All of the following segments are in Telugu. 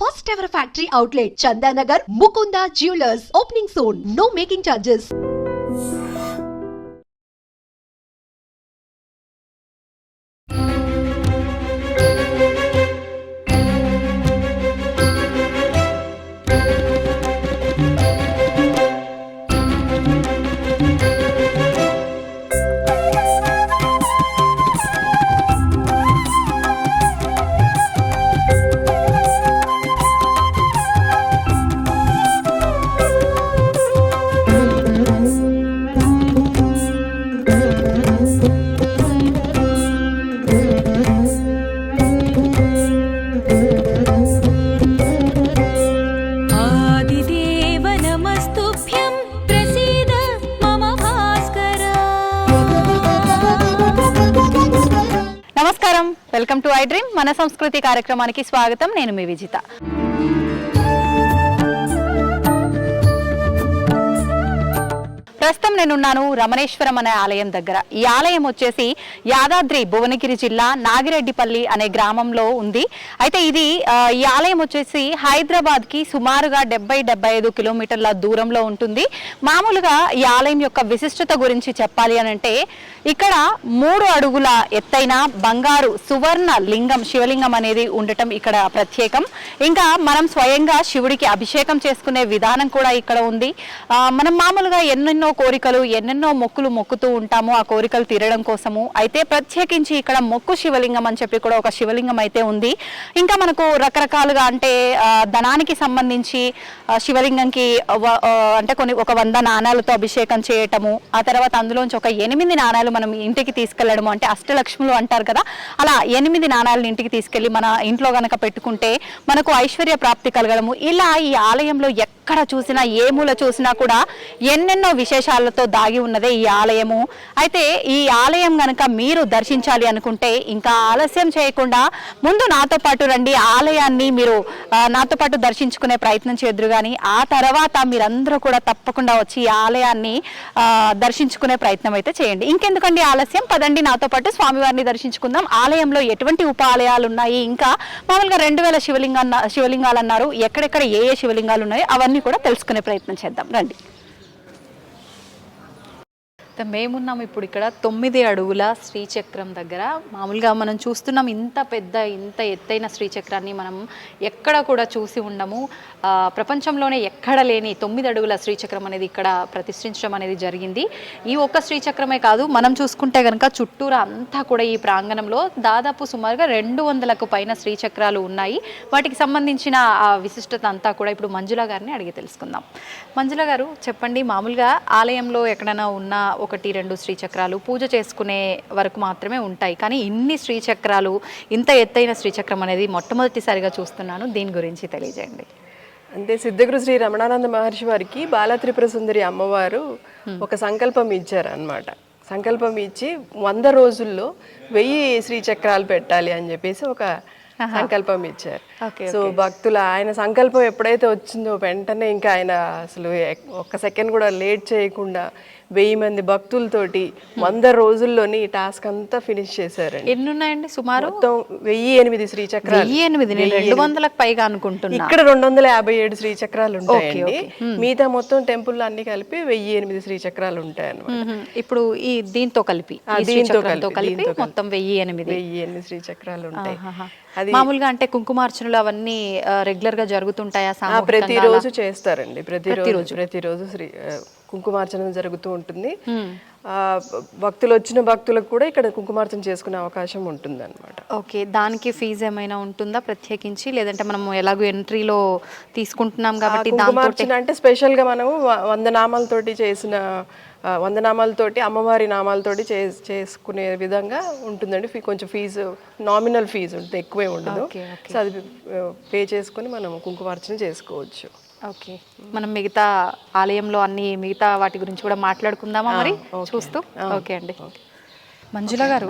First ever factory outlet, Chandanagar, Mukunda Jewelers, opening soon. No making charges. నమస్కారం, వెల్కమ్ టు ఐ డ్రీమ్. మన సంస్కృతి కార్యక్రమానికి స్వాగతం. నేను మీ విజిత. ప్రస్తుతం నేనున్నాను రమణేశ్వరం అనే ఆలయం దగ్గర. ఈ ఆలయం వచ్చేసి యాదాద్రి భువనగిరి జిల్లా నాగిరెడ్డిపల్లి అనే గ్రామంలో ఉంది. అయితే ఈ ఆలయం వచ్చేసి హైదరాబాద్ కి సుమారుగా 70-75 కిలోమీటర్ల దూరంలో ఉంటుంది. మామూలుగా ఈ ఆలయం యొక్క విశిష్టత గురించి చెప్పాలి అని అంటే, ఇక్కడ 3 అడుగుల ఎత్తైన బంగారు సువర్ణ లింగం, శివలింగం అనేది ఉండటం ఇక్కడ ప్రత్యేకం. ఇంకా మనం స్వయంగా శివుడికి అభిషేకం చేసుకునే విధానం కూడా ఇక్కడ ఉంది. మనం మామూలుగా ఎన్నెన్నో కోరికలు, ఎన్నెన్నో మొక్కులు మొక్కుతూ ఉంటాము ఆ కోరికలు తీరడం కోసము. అయితే ప్రత్యేకించి ఇక్కడ మొక్కు శివలింగం అని చెప్పి కూడా ఒక శివలింగం అయితే ఉంది. ఇంకా మనకు రకరకాలుగా అంటే ధనానికి సంబంధించి శివలింగంకి అంటే ఒక 100 నాణాలతో అభిషేకం చేయటము, ఆ తర్వాత అందులోంచి ఒక 8 నాణాలు మనం ఇంటికి తీసుకెళ్లడము, అంటే అష్టలక్ష్ములు అంటారు కదా, అలా 8 నాణాలను ఇంటికి తీసుకెళ్లి మన ఇంట్లో గనక పెట్టుకుంటే మనకు ఐశ్వర్య ప్రాప్తి కలగడము. ఇలా ఈ ఆలయంలో ఎక్కడ చూసినా, ఏ మూల చూసినా కూడా ఎన్నెన్నో విశేషాలతో దాగి ఉన్నదే ఈ ఆలయము. అయితే ఈ ఆలయం గనక మీరు దర్శించాలి అనుకుంటే ఇంకా ఆలస్యం చేయకుండా ముందు నాతో పాటు రండి. ఆలయాన్ని మీరు నాతో పాటు దర్శించుకునే ప్రయత్నం చేద్దరు కానీ ఆ తర్వాత మీరందరూ కూడా తప్పకుండా వచ్చి ఈ ఆలయాన్ని దర్శించుకునే ప్రయత్నం అయితే చేయండి. ఇంకెందుకండి ఆలస్యం, పదండి నాతో పాటు స్వామివారిని దర్శించుకుందాం. ఆలయంలో ఎటువంటి ఉపాలయాలు ఉన్నాయి, ఇంకా మామూలుగా 2000 శివలింగాలు అన్నారు, ఎక్కడెక్కడ ఏ శివలింగాలు ఉన్నాయో అవన్నీ కూడా తెలుసుకునే ప్రయత్నం చేద్దాం రండి. మేమున్నాం ఇప్పుడు ఇక్కడ 9 అడుగుల శ్రీచక్రం దగ్గర. మామూలుగా మనం చూస్తున్నాం ఇంత ఎత్తైన శ్రీచక్రాన్ని మనం ఎక్కడ కూడా చూసి ఉండము. ప్రపంచంలోనే ఎక్కడ లేని 9 అడుగుల శ్రీచక్రం అనేది ఇక్కడ ప్రతిష్ఠించడం అనేది జరిగింది. ఈ ఒక్క శ్రీచక్రమే కాదు, మనం చూసుకుంటే కనుక చుట్టూరా అంతా కూడా ఈ ప్రాంగణంలో దాదాపు సుమారుగా 200కు పైన శ్రీచక్రాలు ఉన్నాయి. వాటికి సంబంధించిన విశిష్టత అంతా కూడా ఇప్పుడు మంజుల గారిని అడిగి తెలుసుకుందాం. మంజుల గారు చెప్పండి, మామూలుగా ఆలయంలో ఎక్కడైనా ఉన్న 1-2 శ్రీచక్రాలు పూజ చేసుకునే వరకు మాత్రమే ఉంటాయి, కానీ ఇన్ని శ్రీచక్రాలు, ఇంత ఎత్తైన శ్రీచక్రం అనేది మొట్టమొదటిసారిగా చూస్తున్నాను. దీని గురించి తెలియజేయండి. అంటే సిద్ధగురు శ్రీ రమణానంద మహర్షి వారికి బాల త్రిపుర సుందరి అమ్మవారు ఒక సంకల్పం ఇచ్చారు అన్నమాట. సంకల్పం ఇచ్చి 100 రోజుల్లో 1000 శ్రీచక్రాలు పెట్టాలి అని చెప్పేసి ఒక సంకల్పం ఇచ్చారు. సో భక్తుల ఆయన సంకల్పం ఎప్పుడైతే వచ్చిందో వెంటనే ఇంకా ఆయన అసలు ఒక్క సెకండ్ కూడా లేట్ చేయకుండా 1000 మంది భక్తులతోటి 100 రోజుల్లోని ఈ టాస్క్ అంతా ఫినిష్ చేశారు. ఎన్ని ఉన్నాయండి సుమారు? మొత్తం 1008 శ్రీచక్రాలు. 200లకు పైగా అనుకుంటున్నా. ఇక్కడ 257 శ్రీచక్రాలు ఉంటాయండి. మిగతా మొత్తం టెంపుల్ అన్ని కలిపి 1008 శ్రీచక్రాలు ఉంటాయి అన్నమాట. ఇప్పుడు ఈ దీంతో కలిపి మొత్తం 1008 శ్రీచక్రాలు ఉంటాయి. మామూలుగా అంటే కుంకుమార్చనలు అవన్నీ రెగ్యులర్ గా జరుగుతుంటాయా? ప్రతిరోజు చేస్తారండి. ప్రతిరోజు కుంకుమార్చన జరుగుతూ ఉంటుంది. భక్తులకు కూడా ఇక్కడ కుంకుమార్చన చేసుకునే అవకాశం ఉంటుంది అన్నమాట. ఓకే, దానికి ఫీజు ఏమైనా ఉంటుందా ప్రత్యేకించి, లేదంటే మనం ఎలాగో ఎంట్రీలో తీసుకుంటున్నాం కాబట్టి కుంకుమార్చన అంటే స్పెషల్ గా మనము 100 నామాలతోటి చేసిన 100 నామాలతోటి అమ్మవారి నామాలతోటి చేసుకునే విధంగా ఉంటుందండి. కొంచెం ఫీజు నామినల్ ఫీజు ఉంటుంది, ఎక్కువే ఉండదు. సో అది పే చేసుకుని మనం కుంకుమార్చన చేసుకోవచ్చు. ఓకే, మనం మిగతా ఆలయంలో మిగతా వాటి గురించి కూడా మాట్లాడుకుందామా మరి చూస్తూ? ఓకే అండి. మంజుల గారు,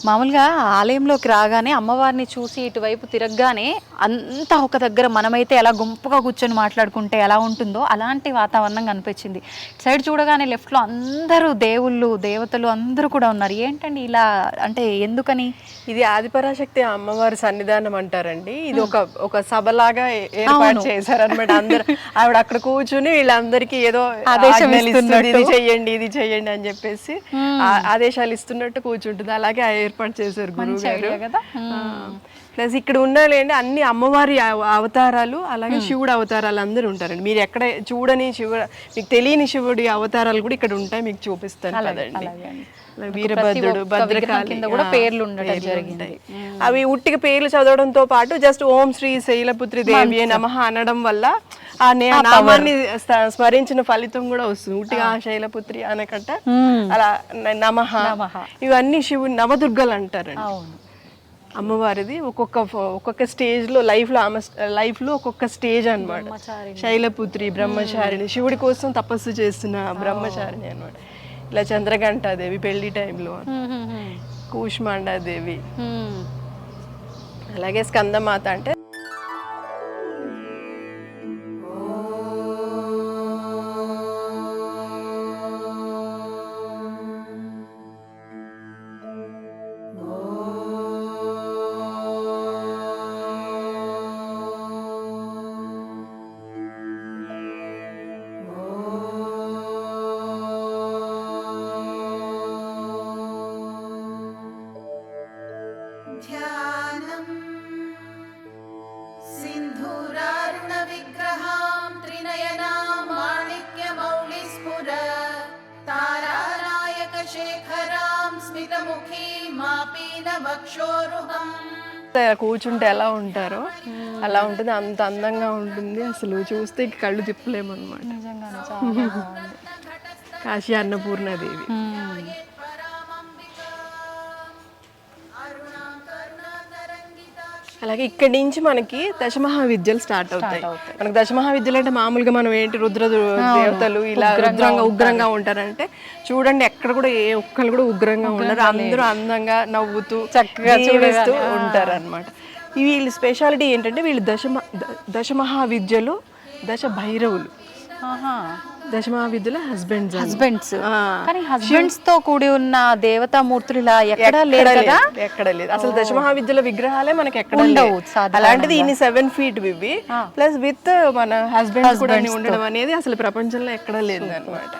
మామూలుగా ఆలయంలోకి రాగానే అమ్మవారిని చూసి ఇటువైపు తిరగగానే అంతా ఒక దగ్గర మనమైతే ఎలా గుంపుగా కూర్చొని మాట్లాడుకుంటే ఎలా ఉంటుందో అలాంటి వాతావరణం కనిపించింది. సైడ్ చూడగానే లెఫ్ట్లో అందరూ దేవుళ్ళు దేవతలు అందరూ కూడా ఉన్నారు. ఏంటండి ఇలా, అంటే ఎందుకని? ఇది ఆదిపరాశక్తి అమ్మవారి సన్నిధానం అంటారండి. ఇది ఒక సభలాగా ఏర్పాటు చేశారనమాట. అందరు ఆవిడ అక్కడ కూర్చుని వీళ్ళందరికీ ఏదో ఆదేశాలు ఇస్తున్నట్టు, ఇది చెయ్యండి ఇది చెయ్యండి అని చెప్పేసి ఆదేశాలు ఇస్తున్నట్టు కూర్చుంటుంది. అలాగే ఏర్పాటు చేశారు గురువు గారు. ప్లస్ ఇక్కడ ఉండాలండి అన్ని అమ్మవారి అవతారాలు, అలాగే శివుడు అవతారాలు అందరూ ఉంటారండి. మీరు ఎక్కడ చూడని మీకు తెలియని శివుడి అవతారాలు కూడా ఇక్కడ ఉంటాయి, మీకు చూపిస్తాను కదండి. వీరభద్రుడు, భద్రకాళి కూడా పేర్లు ఉండటం జరిగింది. అవి ఉట్టిగా పేర్లు చదవడంతో పాటు జస్ట్ ఓం శ్రీ శైలపుత్రి దేవి నమః అనడం వల్ల ఆ నామాన్ని స్మరించిన ఫలితం కూడా వస్తుంది. ఉట్టిగా శైలపుత్రి అనకట అలా నమః, ఇవన్నీ శివుని నవదుర్గలు అంటారండి. అమ్మవారిది ఒక్కొక్క స్టేజ్ లో లైఫ్ లో ఒక్కొక్క స్టేజ్ అన్నమాట. శైలపుత్రి, బ్రహ్మచారిణి, శివుడి కోసం తపస్సు చేస్తున్న బ్రహ్మచారిణి అన్నమాట. ఇలా చంద్రఘంటాదేవి పెళ్లి టైంలో, కూష్మాండాదేవి, అలాగే స్కందమాత అంటే కూర్చుంటే ఎలా ఉంటారో అలా ఉంటుంది. అంత అందంగా ఉంటుంది, అసలు చూస్తే కళ్ళు తిప్పలేము అనమాట. కాశీ అన్నపూర్ణాదేవి. అలాగే ఇక్కడి నుంచి మనకి దశమహావిద్యలు స్టార్ట్ అవుతాయి. మనకి దశమహావిద్యలు అంటే మామూలుగా మనం ఏంటి రుద్ర దేవతలు ఇలా ఉగ్రంగా ఉంటారంటే, చూడండి ఎక్కడ కూడా ఏ ఒక్కరు కూడా ఉగ్రంగా ఉండరు. అందరూ అందంగా నవ్వుతూ చక్కగా చూడేస్తూ ఉంటారు అనమాట. వీళ్ళ స్పెషాలిటీ ఏంటంటే వీళ్ళు దశమహావిద్యలు దశ భైరవులు. దశమహావిద్యల హస్బెండ్స్. కానీ హస్బెండ్స్ తో కూడి ఉన్న దేవతామూర్తులు ఇలా ఎక్కడ లేదు అసలు. దశమహావిద్యల విగ్రహాలే మనకి ఎక్కడ ఉండవు. అలాంటిది ఇన్ని 7 feet ఇవి ప్లస్ విత్ మన హస్బెండ్స్ కూడా ఉండడం అనేది అసలు ప్రపంచంలో ఎక్కడ లేదు అనమాట.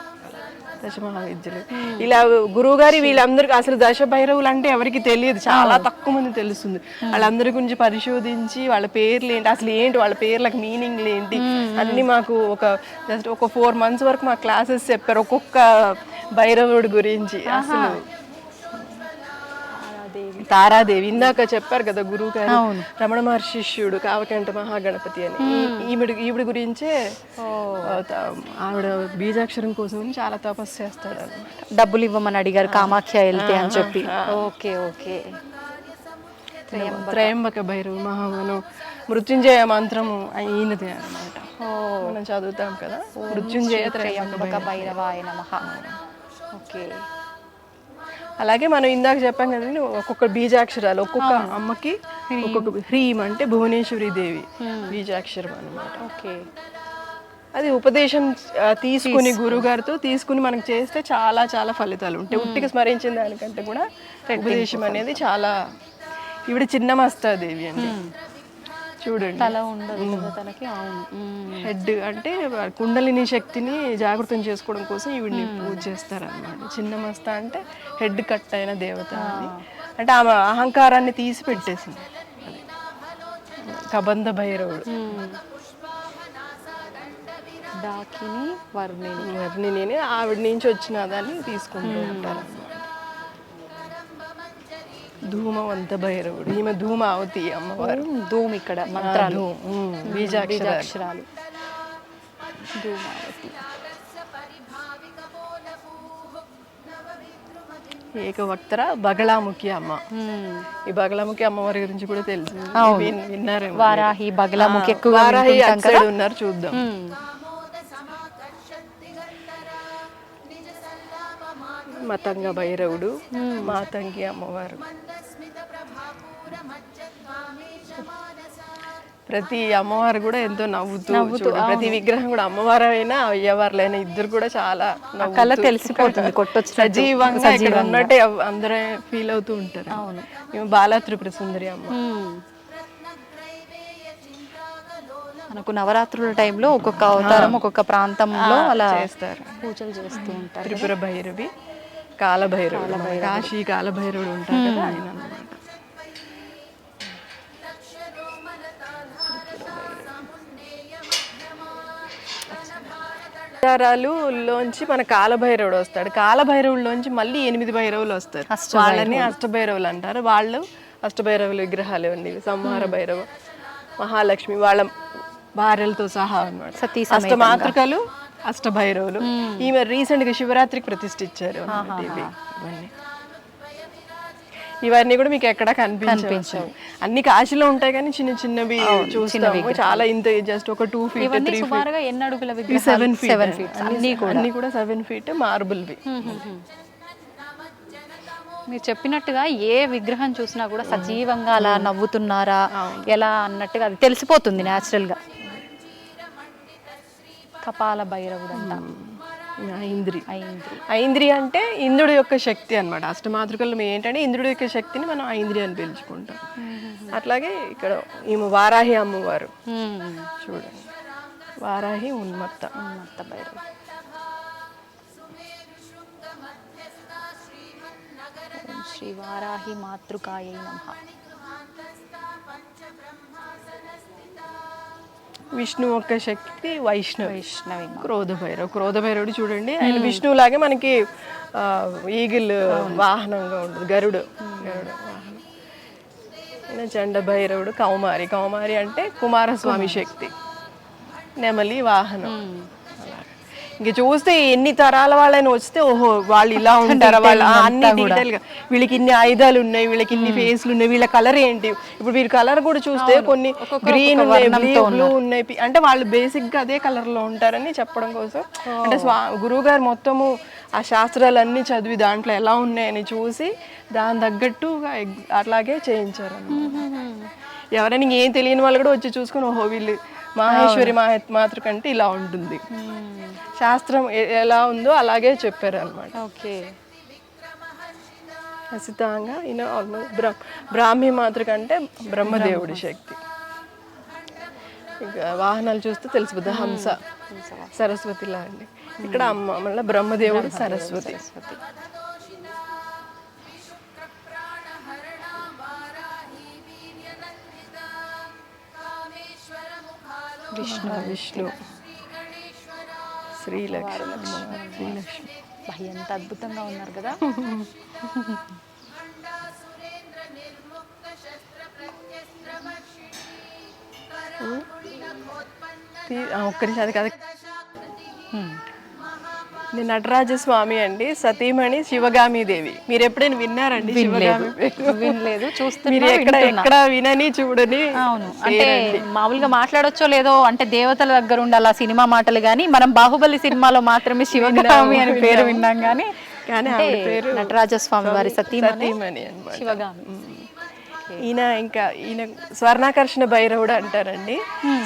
దశమహావిద్యలు ఇలా గురువు గారి వీళ్ళందరికీ అసలు దశ భైరవులు అంటే ఎవరికి తెలియదు, చాలా తక్కువ మంది తెలుస్తుంది. వాళ్ళందరి గురించి పరిశోధించి వాళ్ళ పేర్లు ఏంటి, అసలు ఏంటి వాళ్ళ పేర్లకు మీనింగ్లు ఏంటి అన్ని మాకు జస్ట్ ఒక 4 months వరకు మా క్లాసెస్ చెప్పారు ఒక్కొక్క భైరవుడి గురించి. అసలు తారాదేవి ఇందాక చెప్పారు కదా గురువు గారు, రమణ మహర్షి శిష్యుడు కావకంట మహాగణపతి అని. ఈవిడ గురించే ఆవిడ బీజాక్షరం కోసం చాలా తపస్సు చేస్తాడు అనమాట. డబ్బులు ఇవ్వమని అడిగారు కామాఖ్య వెళ్తే అని చెప్పి. ఓకే. త్రయంబక భైరవ మహామను మృత్యుంజయ మంత్రము ఈయనదే అనమాట. మనం చదువుతాం కదా, మృత్యుంజయ త్రయంబక భైరవాయ నమః. ఓకే. అలాగే మనం ఇందాక చెప్పాం కదండి, ఒక్కొక్క బీజాక్షరాలు ఒక్కొక్క అమ్మకి ఒక్కొక్క. హ్రీం అంటే భువనేశ్వరి దేవి బీజాక్షరం అనమాట. ఓకే. అది ఉపదేశం తీసుకుని గురుగారితో తీసుకుని మనకు చేస్తే చాలా చాలా ఫలితాలు ఉంటాయి. ఉట్టిగా స్మరించిన దానికంటే కూడా ఉపదేశం అనేది చాలా. ఈవిడ చిన్నమస్తాదేవి అండి, చూడండి తల ఉండదు తనకి. హెడ్ అంటే కుండలిని శక్తిని జాగృతం చేసుకోవడం కోసం ఈవిడిని పూజ చేస్తారన్నమాట. చిన్నమస్త అంటే హెడ్ కట్ అయిన దేవత అని, అంటే ఆమె అహంకారాన్ని తీసి పెట్టేసింది. కబంధ భైరవుడు. డాకిని వర్ణిని ఆవిడ నుంచి వచ్చిన దాన్ని తీసుకుంటూ ఉంటారు. ధూమవంత భైరవుడు, ఈమె ధూమావతి అమ్మవారు. ధూమ్ ఇక్కడ మంత్రాలు, బీజాక్షరాలు. ధూమావతి. ఏకవక్తర బగళాముఖి అమ్మ. ఈ బగళాముఖి అమ్మవారి గురించి కూడా తెలుసు, విన్నారేమో. వారాహి బగళాముఖి ఎక్కువ ఉన్నారు, చూద్దాం. మతంగ భైరవుడు, మాతంగి అమ్మవారు. ప్రతి అమ్మవారు కూడా ఎంతో నవ్వుతూ చూడు. ప్రతి విగ్రహం కూడా అమ్మవారు అయినా అయ్యవారులైనా ఇద్దరు కూడా చాలా కళ తెలిసిపోతుంది, కొట్టొచ్చు సజీవంగా ఇక్కడ ఉన్నట్టే అందరూ ఫీల్ అవుతూ ఉంటారు. ఈమె బాలా త్రిపుర సుందరి అమ్మ. మనకు నవరాత్రుల టైంలో ఒక్కొక్క అవతారం ఒక్కొక్క ప్రాంతంలో అలా చేస్తారు, పూజలు చేస్తూ ఉంటారు. త్రిపుర భైరవి, కాలభైరవుడు, కాశీ కాలభైరవుడు ఉంటారు కదా ఆయన అన్నమాట. లోంచి మన కాలభైరవుడు వస్తాడు. కాలభైరవుల్లోంచి మళ్ళీ 8 భైరవులు వస్తారు. వాళ్ళని అష్టభైరవులు అంటారు. వాళ్ళు అష్టభైరవుల విగ్రహాలు ఉండేవి. సంహార భైరవ, మహాలక్ష్మి వాళ్ళ భార్యలతో సహా అన్నమాట. అష్టమాతృకలు, అష్టభైరవులు. ఈమె రీసెంట్ గా శివరాత్రికి ప్రతిష్ఠించారు. ఇవన్నీ కూడా మీకు ఎక్కడ కనిపించవు. అన్ని కాశీలో ఉంటాయి కానీ చిన్న చిన్నవి చూస్తాము. చాలా ఇంత జస్ట్ ఒక 2 feet 3 feet. ఎన్ని అడుగుల 7 feet అన్ని కూడా 7 feet మార్బుల్వి. మీరు చెప్పినట్టుగా ఏ విగ్రహం చూసినా కూడా సజీవంగా అలా నవ్వుతున్నారా ఎలా అన్నట్టుగా అది తెలిసిపోతుంది న్యాచురల్ గా. కపాల భైరవుడు అంట. ఐంద్రి అంటే ఇంద్రుడి యొక్క శక్తి అన్నమాట. అష్టమాతృకలు ఏంటంటే ఇంద్రుడి యొక్క శక్తిని మనం ఐంద్రి అని పిలుచుకుంటాం. అట్లాగే ఇక్కడ ఈమె వారాహి అమ్మవారు చూడండి. వారాహి ఉన్మత్త భైరవి. శ్రీ వారాహి మాతృకాయై నమః. విష్ణు యొక్క శక్తి వైష్ణవి. క్రోధభైరవుడు చూడండి, ఆయన విష్ణువులాగే మనకి ఈగిల్ వాహనంగా ఉంటుంది, గరుడు వాహనం. ఆయన చండ భైరవుడు. కౌమారి అంటే కుమారస్వామి శక్తి, నెమలి వాహనం. ఇంక చూస్తే ఎన్ని తరాల వాళ్ళని వస్తే ఓహో వాళ్ళు ఇలా ఉంటారా, వాళ్ళు అన్ని డీటెయిల్ గా వీళ్ళకి ఇన్ని ఆయుధాలు ఉన్నాయి, వీళ్ళకి ఇన్ని ఫేస్లు ఉన్నాయి, వీళ్ళ కలర్ ఏంటి. ఇప్పుడు వీళ్ళ కలర్ కూడా చూస్తే కొన్ని గ్రీన్ ఉన్నాయి, బ్లూ ఉన్నాయి. అంటే వాళ్ళు బేసిక్ గా అదే కలర్ లో ఉంటారని చెప్పడం కోసం, అంటే గురువు గారు మొత్తము ఆ శాస్త్రాలన్నీ చదివి దాంట్లో ఎలా ఉన్నాయని చూసి దాని తగ్గట్టు అట్లాగే చేయించారు అన్నమాట. ఎవరైనా ఏం తెలియని వాళ్ళు కూడా వచ్చి చూసుకుని ఓహో వీళ్ళు మాహేశ్వరి మాతృక అంటే ఇలా ఉంటుంది, శాస్త్రం ఎలా ఉందో అలాగే చెప్పారు అనమాట. ఖచ్చితంగా ఈయన ఆల్మోస్ట్ బ్రాహ్మీ మాతృక అంటే బ్రహ్మదేవుడి శక్తి. ఇంకా వాహనాలు చూస్తే తెలిసిపోద్ది, హంస, సరస్వతి లాంటి. ఇక్కడ అమ్మ మళ్ళీ బ్రహ్మదేవుడు, సరస్వతి. విష్ణు శ్రీలక్ష్మి. ఎంత అద్భుతంగా ఉన్నారు కదా. ఒక్కసారి కదా నటరాజస్వామి అండి, సతీమణి శివగామి దేవి. మీరు ఎప్పుడైనా విన్నారండి? వినలేదు, మీరు ఎక్కడ వినని చూడని. అవును, అంటే మామూలుగా మాట్లాడొచ్చో లేదో, అంటే దేవతల దగ్గర ఉండాలి ఆ సినిమా మాటలు, కానీ మనం బాహుబలి సినిమాలో మాత్రమే శివగామి అని పేరు విన్నాం. కానీ నటరాజస్వామి వారి సతీమణి శివగామి. ఈయన స్వర్ణాకర్షణ భైరవుడు అంటారండి.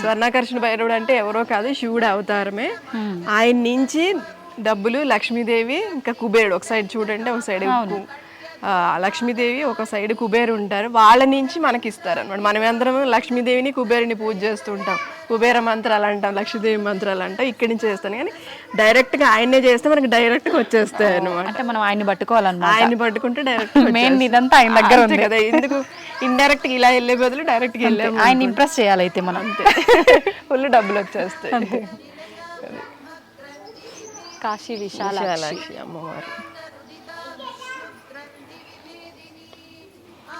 స్వర్ణాకర్షణ భైరవుడు అంటే ఎవరో కాదు, శివుడు అవతారమే. ఆయన నుంచి డబ్బులు లక్ష్మీదేవి ఇంకా కుబేరుడు, ఒక సైడ్ చూడండి, ఒక సైడ్ లక్ష్మీదేవి, ఒక సైడ్ కుబేరు ఉంటారు. వాళ్ళ నుంచి మనకి ఇస్తారు అనమాట. మనం అందరం లక్ష్మీదేవిని కుబేరుని పూజ చేస్తూ ఉంటాం, కుబేర మంత్రాలు అంటాం, లక్ష్మీదేవి మంత్రాలు అంటాం. ఇక్కడి నుంచి చేస్తాను, కానీ డైరెక్ట్ గా ఆయనే చేస్తే మనకి డైరెక్ట్ గా వచ్చేస్తాయి అనమాట. అంటే మనం ఆయన్ని పట్టుకోవాలన్నమాట. ఆయన్ని పట్టుకుంటే డైరెక్ట్ మెయిన్ ఇదంతా ఆయన దగ్గర ఉంది కదా. ఎందుకు ఇండైరెక్ట్ గా ఇలా వెళ్ళే బదులు డైరెక్ట్ గా వెళ్ళే, ఆయన ఇంప్రెస్ చేయాలి అయితే మనం. అంతే, ఫుల్ డబ్బులు వచ్చేస్తాయి. కాశీ విశాలాక్షి అమ్మవారు.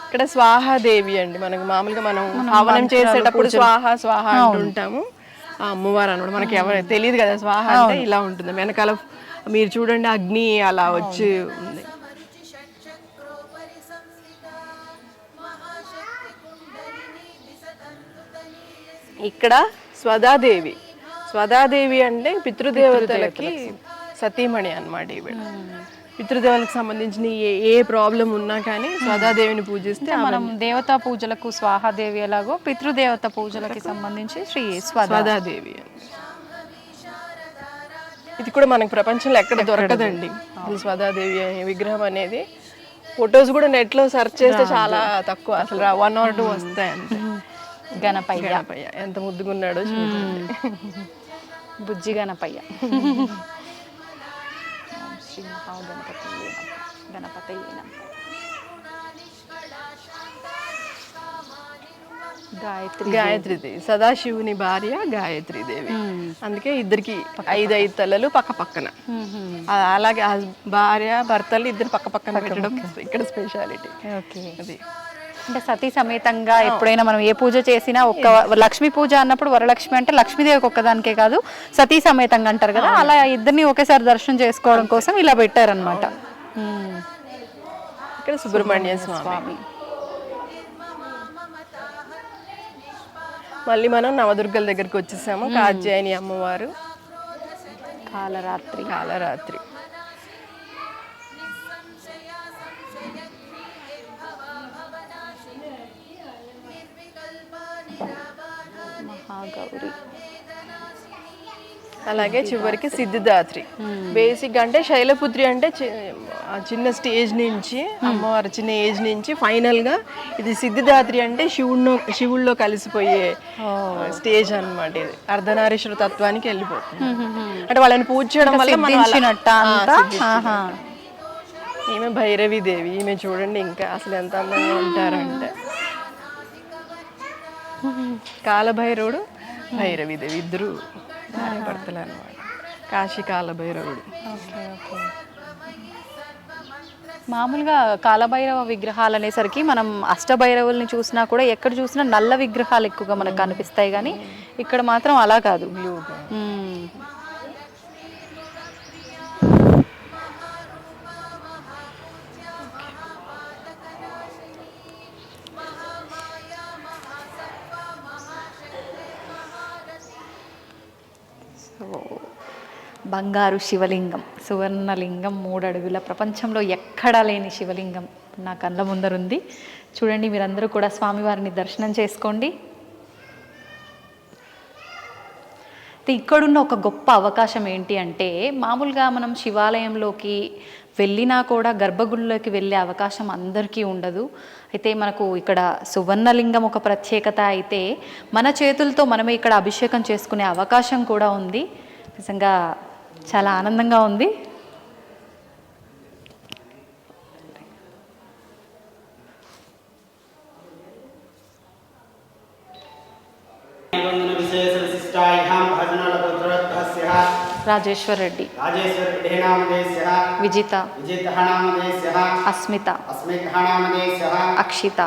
ఇక్కడ స్వాహాదేవి అండి. మనకు మామూలుగా మనం హవనం చేసేటప్పుడు స్వాహ అంటుంటాము. ఆ అమ్మవారు అన్నమాట. మనకి ఎవరు తెలియదు కదా స్వాహ అంటే ఇలా ఉంటుంది. వెనకాల మీరు చూడండి అగ్ని అలా వచ్చి ఉంది. ఇక్కడ స్వదాదేవి అంటే పితృదేవతలకి సతీమణి అన్నమాట. ఈవిడ పితృదేవులకు సంబంధించిన ఏ ప్రాబ్లం ఉన్నా కానీ స్వధాదేవిని పూజిస్తే మనం దేవతా పూజలకు స్వాహాదేవి ఎలాగో పితృదేవత పూజలకి సంబంధించి శ్రీ స్వధాదేవి. ఇది కూడా మనకు ప్రపంచంలో ఎక్కడ దొరకదండి అసలు స్వధాదేవి విగ్రహం అనేది. ఫొటోస్ కూడా నెట్లో సెర్చ్ చేస్తే చాలా తక్కువ, అసలు 1 or 2 వస్తాయి అంతే. గణపయ్య ఎంత ముద్దుగున్నాడో చూడండి. బుజ్జి గణపయ్య. శ్రీ మహాగణపతి గణపతి గాయత్రీదేవి సదాశివుని భార్య గాయత్రీదేవి. అందుకే ఇద్దరికి 5 తలలు పక్క పక్కన. అలాగే భార్య భర్తలు ఇద్దరు పక్క పక్కన పెట్టడం ఇక్కడ స్పెషాలిటీ. అది అంటే సతీ సమేతంగా ఎప్పుడైనా మనం ఏ పూజ చేసినా ఒక్క లక్ష్మీ పూజ అన్నప్పుడు వరలక్ష్మి అంటే లక్ష్మీదేవికి ఒక్కదానికే కాదు సతీ సమేతంగా అంటారు కదా, అలా ఇద్దరిని ఒకేసారి దర్శనం చేసుకోవడం కోసం ఇలా పెట్టారనమాట. ఇక్కడ సుబ్రహ్మణ్య స్వామి. మళ్ళీ మనం నవదుర్గల దగ్గరికి వచ్చేసాము. కాత్యాయని అమ్మవారు, కాలరాత్రి. మహాగౌరి. అలాగే చివరికి సిద్ధిదాత్రి. బేసిక్ అంటే శైలపుత్రి అంటే చిన్న స్టేజ్ నుంచి అమ్మవారు చిన్న ఏజ్ నుంచి ఫైనల్ గా ఇది సిద్ధిదాత్రి అంటే శివుల్లో కలిసిపోయే స్టేజ్ అన్నమాట. ఇది అర్ధనారీశ్వర తత్వానికి వెళ్ళిపోతుంది. అంటే వాళ్ళని పూజ చేయడం వల్ల ఈమె భైరవి దేవి. ఈమె చూడండి ఇంకా అసలు ఎంత అందంగా ఉంటారంటే కాలభైరవుడు భైరవిదేవి ఇద్దరు భర్తలు అన్నమాట. కాశీ కాలభైరవుడు. మామూలుగా కాలభైరవ విగ్రహాలు అనేసరికి మనం అష్టభైరవుల్ని చూసినా కూడా ఎక్కడ చూసినా నల్ల విగ్రహాలు ఎక్కువగా మనకు కనిపిస్తాయి, కానీ ఇక్కడ మాత్రం అలా కాదు. బంగారు శివలింగం, సువర్ణలింగం, 3 అడుగుల, ప్రపంచంలో ఎక్కడా లేని శివలింగం నా కళ్ళ ముందరుంది. చూడండి, మీరందరూ కూడా స్వామివారిని దర్శనం చేసుకోండి. ఇక్కడున్న ఒక గొప్ప అవకాశం ఏంటి అంటే, మామూలుగా మనం శివాలయంలోకి వెళ్ళినా కూడా గర్భగుడిలోకి వెళ్ళే అవకాశం అందరికీ ఉండదు. అయితే మనకు ఇక్కడ సువర్ణలింగం ఒక ప్రత్యేకత అయితే, మన చేతులతో మనమే ఇక్కడ అభిషేకం చేసుకునే అవకాశం కూడా ఉంది. నిజంగా చాలా ఆనందంగా ఉంది. రాజేశ్వర్ రెడ్డి, విజిత, అస్మిత, అక్షిత,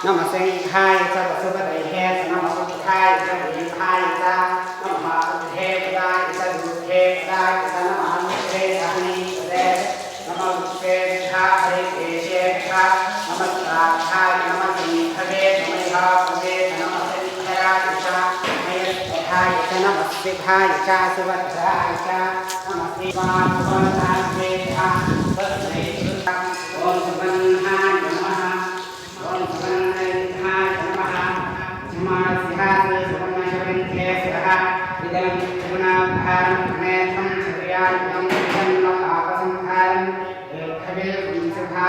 नमसिंहाय च वसुपतये नमोत्थाय च वीरहाय च नमः बुद्धेभ्याय च दुःखेभ्याय च नमः मुखेभ्याय नमः मुखेभ्याय हरिकेशेभ्याय नमः श्राद्धाय नमः सिंहवे नमः भवे नमः सिंहाय च मयस्वधाय च नमः सिद्धाय च सुभद्राय च नमः शिवाय ओम सुबन्हाय नमः ओम सुबन्हाय नमः समास्यासे सुबन्नशवन्ते सह इदं गुणाभारं नेत्रं श्रियायं जन्म आपसंहारं एकभे कुंसभा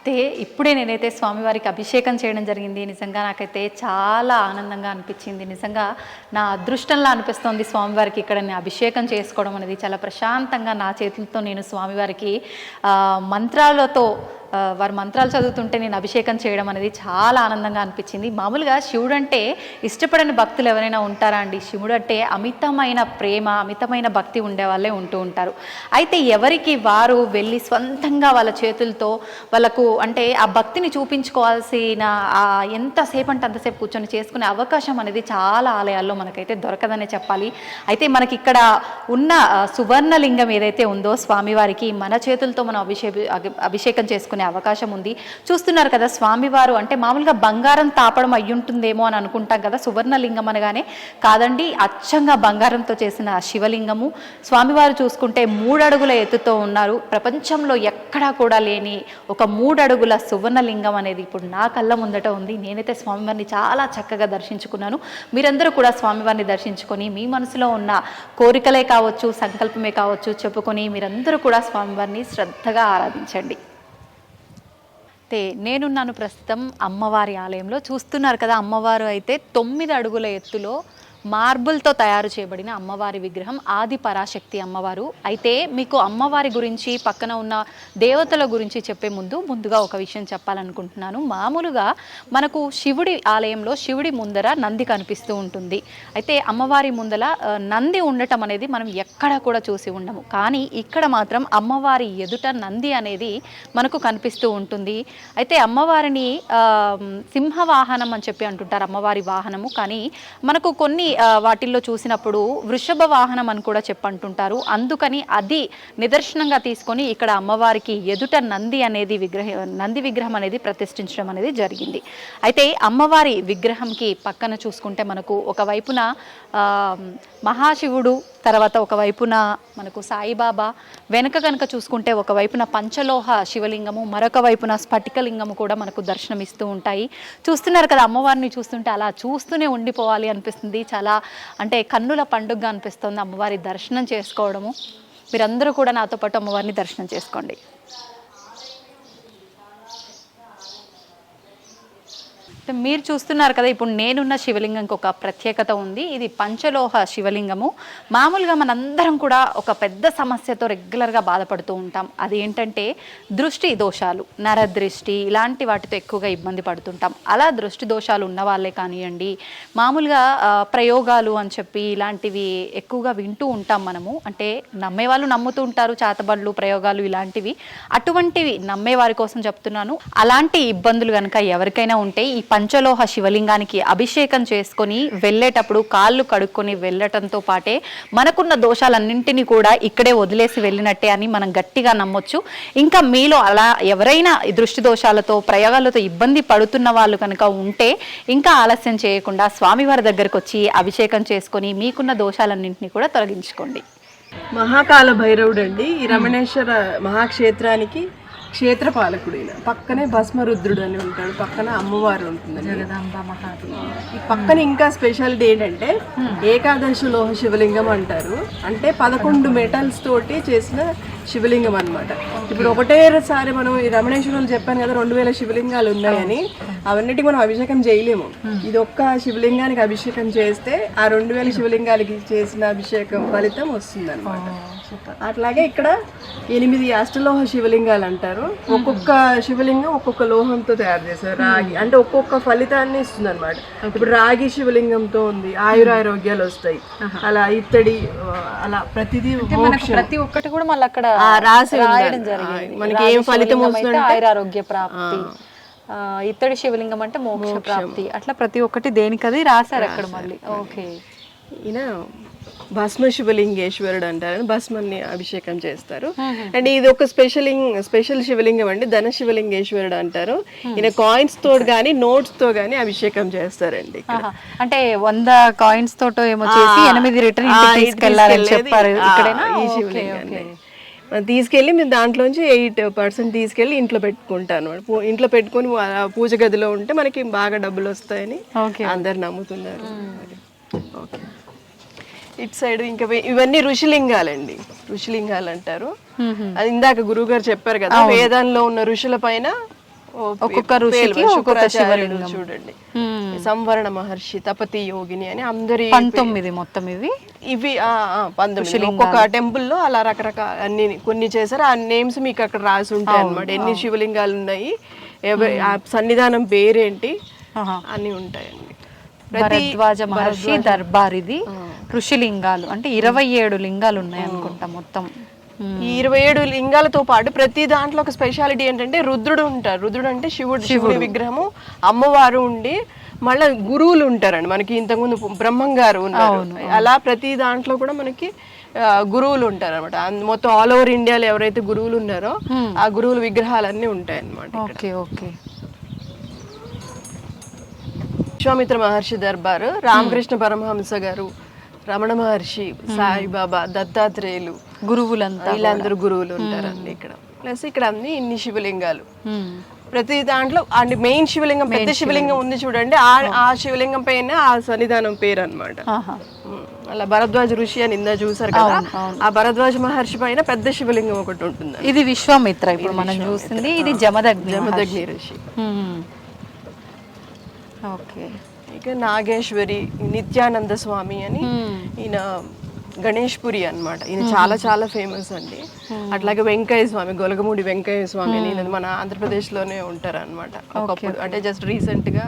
అయితే ఇప్పుడే నేనైతే స్వామివారికి అభిషేకం చేయడం జరిగింది. నిజంగా నాకైతే చాలా ఆనందంగా అనిపించింది. నిజంగా నా అదృష్టంలా అనిపిస్తోంది స్వామివారికి ఇక్కడ నేను అభిషేకం చేసుకోవడం అనేది. చాలా ప్రశాంతంగా నా చేతులతో నేను స్వామివారికి మంత్రాలతో వారి మంత్రాలు చదువుతుంటే నేను అభిషేకం చేయడం అనేది చాలా ఆనందంగా అనిపించింది. మామూలుగా శివుడు అంటే ఇష్టపడని భక్తులు ఎవరైనా ఉంటారా అండి? శివుడు అంటే అమితమైన ప్రేమ, అమితమైన భక్తి ఉండే వాళ్ళే ఉంటూ ఉంటారు. అయితే ఎవరికి వారు వెళ్ళి స్వంతంగా వాళ్ళ చేతులతో వాళ్ళకు అంటే ఆ భక్తిని చూపించుకోవాల్సిన ఎంతసేపు అంటే అంతసేపు కూర్చొని చేసుకునే అవకాశం అనేది చాలా ఆలయాల్లో మనకైతే దొరకదనే చెప్పాలి. అయితే మనకి ఇక్కడ ఉన్న సువర్ణలింగం ఏదైతే ఉందో స్వామివారికి మన చేతులతో మనం అభిషేకం చేసుకునే అవకాశం ఉంది. చూస్తున్నారు కదా స్వామివారు అంటే మామూలుగా బంగారం తాపడం అయ్యుంటుందేమో అని అనుకుంటాం కదా సువర్ణలింగం అనగానే. కాదండి, అచ్చంగా బంగారంతో చేసిన శివలింగము. స్వామివారు చూసుకుంటే 3 అడుగుల ఎత్తుతో ఉన్నారు. ప్రపంచంలో ఎక్కడా కూడా లేని ఒక 3 అడుగుల సువర్ణలింగం అనేది ఇప్పుడు నా కళ్ళ ముందట ఉంది. నేనైతే స్వామివారిని చాలా చక్కగా దర్శించుకున్నాను. మీరందరూ కూడా స్వామివారిని దర్శించుకొని మీ మనసులో ఉన్న కోరికలే కావచ్చు, సంకల్పమే కావచ్చు చెప్పుకొని మీరందరూ కూడా స్వామివారిని శ్రద్ధగా ఆరాధించండి. నేనున్నాను ప్రస్తుతం అమ్మవారి ఆలయంలో. చూస్తున్నారు కదా అమ్మవారు అయితే 9 అడుగుల ఎత్తులో మార్బుల్తో తయారు చేయబడిన అమ్మవారి విగ్రహం ఆది పరాశక్తి అమ్మవారు. అయితే మీకు అమ్మవారి గురించి పక్కన ఉన్న దేవతల గురించి చెప్పే ముందుగా ఒక విషయం చెప్పాలనుకుంటున్నాను. మామూలుగా మనకు శివుడి ఆలయంలో శివుడి ముందర నంది కనిపిస్తూ ఉంటుంది. అయితే అమ్మవారి ముందర నంది ఉండటం అనేది మనం ఎక్కడ కూడా చూసి ఉండము. కానీ ఇక్కడ మాత్రం అమ్మవారి ఎదుట నంది అనేది మనకు కనిపిస్తూ ఉంటుంది. అయితే అమ్మవారిని సింహవాహనం అని చెప్పి అంటుంటారు అమ్మవారి వాహనము. కానీ మనకు కొన్ని వాటిల్లో చూసినప్పుడు వృషభ వాహనం అని కూడా చెప్పంటుంటారు. అందుకని అది నిదర్శనంగా తీసుకొని ఇక్కడ అమ్మవారికి ఎదుట నంది విగ్రహం అనేది ప్రతిష్ఠించడం అనేది జరిగింది. అయితే అమ్మవారి విగ్రహంకి పక్కన చూసుకుంటే మనకు ఒకవైపున మహాశివుడు, తర్వాత ఒకవైపున మనకు సాయిబాబా, వెనక కనుక చూసుకుంటే ఒకవైపున పంచలోహ శివలింగము, మరొక వైపున స్ఫటికలింగము కూడా మనకు దర్శనమిస్తూ ఉంటాయి. చూస్తున్నారు కదా అమ్మవారిని చూస్తుంటే అలా చూస్తూనే ఉండిపోవాలి అనిపిస్తుంది. చాలా అంటే కన్నుల పండుగగా అనిపిస్తుంది అమ్మవారి దర్శనం చేసుకోవడము. మీరందరూ కూడా నాతో పాటు అమ్మవారిని దర్శనం చేసుకోండి. మీరు చూస్తున్నారు కదా ఇప్పుడు నేనున్న శివలింగంకి ఒక ప్రత్యేకత ఉంది. ఇది పంచలోహ శివలింగము. మామూలుగా మనందరం కూడా ఒక పెద్ద సమస్యతో రెగ్యులర్గా బాధపడుతూ ఉంటాం. అదేంటంటే దృష్టి దోషాలు, నరదృష్టి, ఇలాంటి వాటితో ఎక్కువగా ఇబ్బంది పడుతుంటాం. అలా దృష్టి దోషాలు ఉన్న వాళ్ళే కానివ్వండి, మామూలుగా ప్రయోగాలు అని చెప్పి ఇలాంటివి ఎక్కువగా వింటూ ఉంటాం మనము. అంటే నమ్మేవాళ్ళు నమ్ముతూ ఉంటారు, చాతబడులు, ప్రయోగాలు ఇలాంటివి. అటువంటివి నమ్మే వారి కోసం చెప్తున్నాను. అలాంటి ఇబ్బందులు కనుక ఎవరికైనా ఉంటే ఈ పంచలోహ శివలింగానికి అభిషేకం చేసుకొని వెళ్ళేటప్పుడు కాళ్ళు కడుక్కొని వెళ్ళటంతో పాటే మనకున్న దోషాలన్నింటినీ కూడా ఇక్కడే వదిలేసి వెళ్ళినట్టే అని మనం గట్టిగా నమ్మొచ్చు. ఇంకా మీలో అలా ఎవరైనా దృష్టి దోషాలతో ప్రయోగాలతో ఇబ్బంది పడుతున్న వాళ్ళు కనుక ఉంటే ఇంకా ఆలస్యం చేయకుండా స్వామివారి దగ్గరకు వచ్చి అభిషేకం చేసుకొని మీకున్న దోషాలన్నింటినీ కూడా తొలగించుకోండి. మహాకాల భైరవుడు అండి. ఈ రమణేశ్వర మహాక్షేత్రానికి క్షేత్రపాలకుడు. ఈయన పక్కనే భస్మరుద్రుడు అని ఉంటాడు, పక్కన అమ్మవారు ఉంటుంది. ఈ పక్కన ఇంకా స్పెషాలిటీ ఏంటంటే ఏకాదశ లోహ శివలింగం అంటారు. అంటే 11 మెటల్స్ తోటి చేసిన శివలింగం అన్నమాట. ఇప్పుడు ఒకటేసారి మనం ఈ రమణేశ్వరులు చెప్పాను కదా 2000 శివలింగాలు ఉన్నాయని, అవన్నిటికి మనం అభిషేకం చేయలేము. ఇది ఒక్క శివలింగానికి అభిషేకం చేస్తే ఆ 2000 శివలింగాలకి చేసిన అభిషేకం ఫలితం వస్తుంది అనమాట. అట్లాగే ఇక్కడ 8 అష్టలోహ శివలింగాలు అంటారు. ఒక్కొక్క శివలింగం ఒక్కొక్క లోహంతో తయారు చేశారు. రాగి అంటే ఒక్కొక్క ఫలితాన్ని ఇస్తుంది అనమాట. ఇప్పుడు రాగి శివలింగంతో ఉంది, ఆయురారోగ్యాలు వస్తాయి. అలా ఇత్తడి, అలా ప్రతిదీ ప్రతి ఒక్కటి కూడా మళ్ళీ అక్కడ రాసి రాయడం జరిగింది. మనకి ఏం ఫలితం వస్తుంది, ఆయురారోగ్య ప్రాప్తి. ఇత్తడి శివలింగం అంటే మోక్ష ప్రాప్తి. అట్లా ప్రతి ఒక్కటి దేనికది రాశారు అక్కడ మళ్ళీ. ఓకే. ఈయన భస్మ శివలింగేశ్వరుడు అంటారు. భస్మని అభిషేకం చేస్తారు. అండ్ ఇది ఒక స్పెషల్ శివలింగం అండి. ధన శివలింగేశ్వరుడు అంటారు. ఈయన కాయిన్స్ తో గానీ నోట్స్ తో గానీ అభిషేకం చేస్తారండి. అంటే 100 కాయిన్స్ తోటో ఏమో చేసి 8 రిటర్న్ తీసుకెళ్లాలని చెప్పారు. ఇక్కడేనా ఈ శివలింగాన్ని తీసుకెళ్ళి మీరు దాంట్లోంచి 8% తీసుకెళ్ళి ఇంట్లో పెట్టుకుంటాను. ఇంట్లో పెట్టుకొని పూజ గదిలో ఉంటే మనకి బాగా డబ్బులు వస్తాయని అందరు నమ్ముతున్నారు. ఓకే. ఇటు సైడ్ ఇంకా ఇవన్నీ ఋషిలింగాలండి. ఋషిలింగాలు అంటారు. అది ఇందాక గురువు గారు చెప్పారు కదా, వేదంలో ఉన్న ఋషుల పైన ఒక్కొక్క ఋషికి ఒక్కొక్క శివలింగం. చూడండి, సంవరణ మహర్షి, తపతి యోగిని అని అందరి 19 మొత్తం ఇవి 19. ఒక్కొక్క టెంపుల్ లో అలా రకరకాల అన్ని కొన్ని చేశారు. ఆ నేమ్స్ మీకు అక్కడ రాసి ఉంటాయి అన్నమాట. ఎన్ని శివలింగాలు ఉన్నాయి, సన్నిధానం పేరేంటి అన్ని ఉంటాయండి. భరద్వాజ మహర్షి దర్బార్ ఇది. ఋషిలింగాలు అంటే 27 లింగాలు ఉన్నాయి అనుకుంటా మొత్తం. ఈ 27 లింగాలతో పాటు ప్రతి దాంట్లో ఒక స్పెషాలిటీ ఏంటంటే రుద్రుడు ఉంటారు. రుద్రుడు అంటే శివుడి విగ్రహము, అమ్మవారు ఉండి మళ్ళీ గురువులు ఉంటారండి. మనకి ఇంతకుముందు బ్రహ్మం గారు ఉన్నారు. అలా ప్రతి దాంట్లో కూడా మనకి గురువులు ఉంటారు అనమాట. మొత్తం ఆల్ ఓవర్ ఇండియాలో ఎవరైతే గురువులు ఉన్నారో ఆ గురువుల విగ్రహాలన్నీ ఉంటాయి అన్నమాట. ఓకే. విశ్వామిత్ర మహర్షి దర్బారు, రామకృష్ణ పరమహంస గారు, రమణ మహర్షి, సాయిబాబా, దత్తాత్రేయులు, గురువులంతా వీళ్ళందరూ గురువులు ఉంటారండి ఇక్కడ. ప్లస్ ఇక్కడ అన్ని ఇన్ని శివలింగాలు. ప్రతి దాంట్లో అంటే మెయిన్ శివలింగం, పెద్ద శివలింగం ఉంది చూడండి, ఆ శివలింగం పైన ఆ సన్నిధానం పేరు అన్నమాట. అలా భరద్వాజ ఋషి అని ఇందా చూసారు కదా, ఆ భరద్వాజ మహర్షి పైన పెద్ద శివలింగం ఒకటి ఉంటుంది. ఇది విశ్వామిత్ర ఇప్పుడు మనం చూస్తుంది. ఇది జమదగ్ని ఋషి. ఓకే. ఇక నాగేశ్వరి, నిత్యానంద స్వామి అని ఈయన గణేష్పురి అన్నమాట. ఈయన చాలా చాలా ఫేమస్ అండి. అట్లాగే వెంకయ్య స్వామి, గొలగమూడి వెంకయ్య స్వామి అని ఈయన మన ఆంధ్రప్రదేశ్ లోనే ఉంటారు అనమాట. ఒకప్పుడు అంటే జస్ట్ రీసెంట్ గా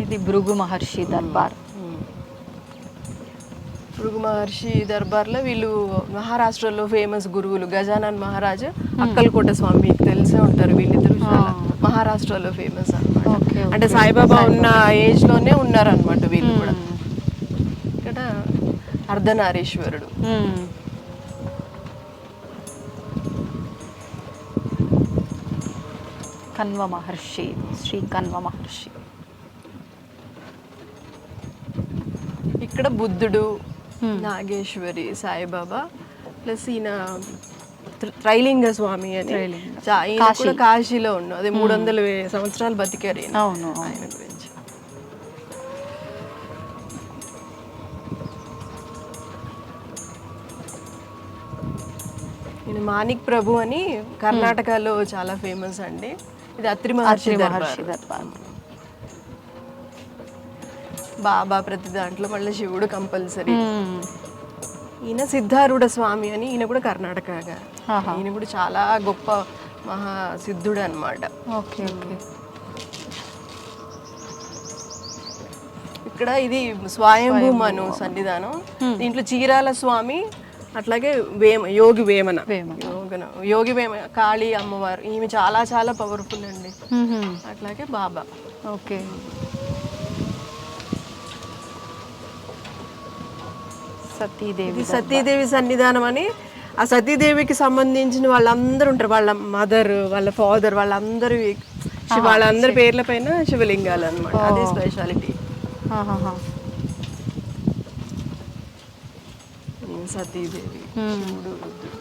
ఇది భృగు మహర్షి దర్బార్. భృగు మహర్షి దర్బార్లో వీళ్ళు మహారాష్ట్రలో ఫేమస్ గురువులు. గజానన్ మహారాజ్, అక్కల్కోట స్వామి మీకు తెలిసే ఉంటారు. వీళ్ళిద్దరు మహారాష్ట్రలో ఫేమస్ అన్నమాట. అంటే సాయిబాబా ఉన్న ఏజ్ లోనే ఉన్నారనమాట వీళ్ళు కూడా. ఇక్కడ అర్ధనారీశ్వరుడు. కన్వ మహర్షి, శ్రీ కన్వ మహర్షి. ఇక్కడ బుద్ధుడు, నాగేశ్వరి, సాయిబాబా, ప్లస్ ఈయన త్రైలింగ స్వామి అని ఈయన కూడా కాశీలో ఉన్నాడు. అదే 300 సంవత్సరాలు బతికారు ఆయన గురించి. ఈయన మాణిక్ ప్రభు అని కర్ణాటకలో చాలా ఫేమస్ అండి. ఇది అత్రి మహర్షి దర్బార్. బాబా ప్రతి దాంట్లో మళ్ళీ శివుడు కంపల్సరీ. ఈయన సిద్ధారూఢ స్వామి అని, ఈయన కూడా కర్ణాటక. ఈయన కూడా చాలా గొప్ప మహా సిద్ధుడు అనమాట. ఇక్కడ ఇది స్వయంభూ మను సన్నిధానం. దీంట్లో చీరాల స్వామి, అట్లాగే యోగి వేమన, యోగి వేమన కాళీ అమ్మవారు, ఈమె చాలా చాలా పవర్ఫుల్ అండి. అట్లాగే బాబా. ఓకే. సతీదేవి సన్నిధానం అని. ఆ సతీదేవికి సంబంధించిన వాళ్ళందరూ ఉంటారు, వాళ్ళ మదర్, వాళ్ళ ఫాదర్, వాళ్ళందరి పేర్ల పైన శివలింగాలు అన్నమాట. అదే స్పెషాలిటీ. సతీదేవి, శివుడు, రుద్రుడు.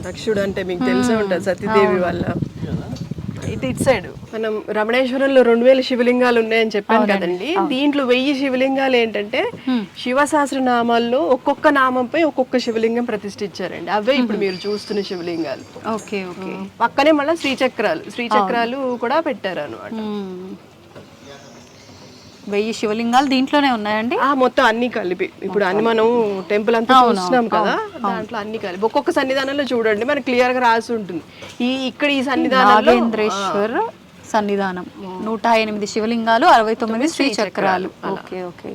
దక్షుడు అంటే మీకు తెలిసే ఉంటుంది, సతీదేవి వాళ్ళ. ఇటు సైడ్ మనం రమణేశ్వరంలో 2000 శివలింగాలు ఉన్నాయని చెప్పాను కదండి. దీంట్లో 1000 శివలింగాలు ఏంటంటే శివ సహస్రనామాల్లో ఒక్కొక్క నామంపై ఒక్కొక్క శివలింగం ప్రతిష్ఠించారండి. అవే ఇప్పుడు మీరు చూస్తున్న శివలింగాలు. Okay okay. పక్కనే మళ్ళీ శ్రీచక్రాలు కూడా పెట్టారు అనమాట. 1000 శివలింగాలు దీంట్లోనే ఉన్నాయండి. మొత్తం అన్ని కలిపి ఇప్పుడు అన్ని మనం టెంపుల్ అంతా చూస్తున్నాం కదా, దాంట్లో అన్ని కలిపి ఒక్కొక్క సన్నిధానంలో చూడండి మనకి క్లియర్ గా రాసి ఉంటుంది. ఇక్కడ ఈ సన్నిధానంలో నాగేంద్రేశ్వర సన్నిధానం 108 శివలింగాలు, 69 శ్రీచక్రాలు. Okay okay.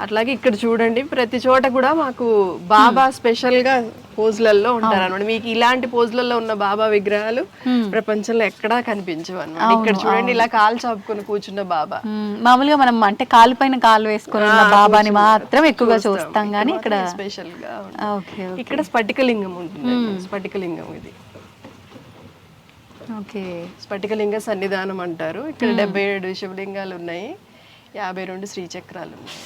అట్లాగే ఇక్కడ చూడండి ప్రతి చోట కూడా మాకు బాబా స్పెషల్ గా పోజులలో ఉంటారు అనమాట. మీకు ఇలాంటి పోజులలో ఉన్న బాబా విగ్రహాలు ప్రపంచంలో ఎక్కడా కనిపించవు అనమాట. ఇక్కడ చూడండి ఇలా కాలు చాపుకొని కూర్చున్న బాబా. మామూలుగా మనం అంటే కాలు పైన కాలు వేసుకొని ఉన్న బాబాని మాత్రం ఎక్కువగా చూస్తాం కానీ ఇక్కడ స్పెషల్ గా ఇక్కడ స్ఫటికలింగం ఉంటుంది. స్ఫటికలింగం ఇది. ఓకే. స్ఫటికలింగ సన్నిధానం అంటారు. ఇక్కడ 77 శివలింగాలు ఉన్నాయి, 52 శ్రీచక్రాలు ఉన్నాయి.